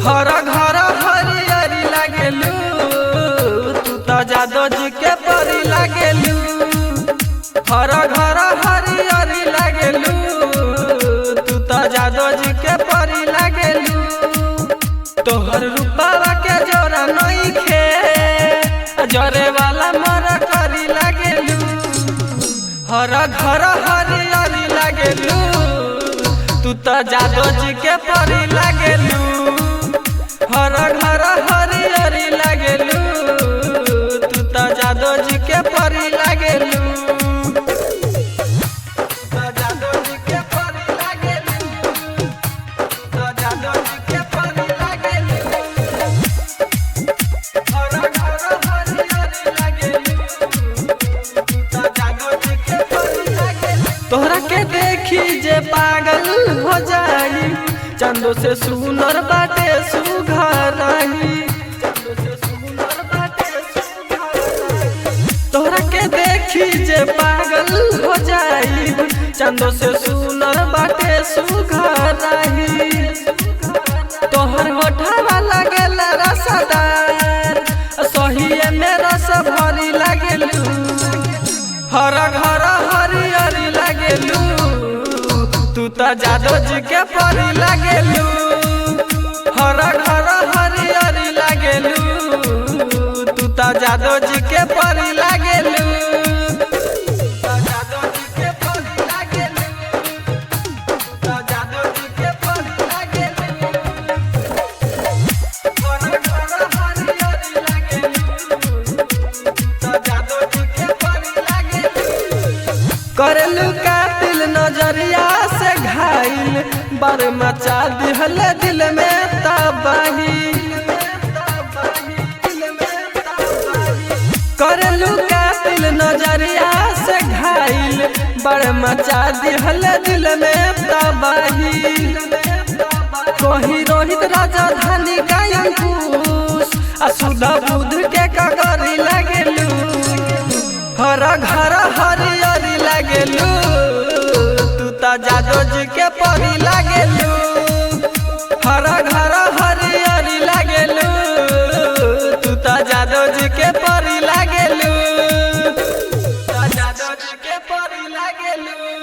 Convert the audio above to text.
हर घर हरियरी लागेलू, तू तो जादो जी के परी लागेलू। हर घर हरियरी लागेलू, तू तो जादो जी के परी लागेलू। तोहर रूपावा के जोरा नइखे, जरे वाला मर करी लागेलू। हर घर हरियरी लागेलू, तू तो जादो जी के परी लागेलू। हर घर हरियरी लागेलू, तू तो जादो जी के परी लागेलू। जादो जी के परी लागेलू, तो जादो जी के परी लागेलू। हर घर हरियरी लागेलू, तो जादो जी के परी लागेलू। तोहरा के देखी जे पागल हो जाई, चंदो से सुनर बाटे सुघराई। तोहरा के देखी जे पागल हो जाई, चंदो से सुनर बाटे सुघराई। तोहर होठवा लागेला रसदार, सहिए में रस भरी लागेलू। हर घर हरियरी लागेलू, तू तो जादो जी के परी लागेलू। हर घर हरियरी लागेलू, तू तो जादो जी के परी लागेलू। जादो जी के परी लागेलू, तो जादो जी के परी लागेलू। हर घर हरियरी लागेलू, तो जादो जी के परी लागेलू। करलू कातिल नजरिया से घायल, बर मचा दिहल दिल में तबाही। करलू कातिल नजरिया से घायल, बर मचा दिहल दिल में तबाही। कहीं रोहित राजधानी का अंकुश, असुधा बुध के कगरी लागेलू। हर घर हरियरी लागेलू, तू तो जादो जी के परी लागेलू। हर घर हरियरी लागेलू, तू तो जादो जी के परी लागेलू। जादो जी के परी लागेलू।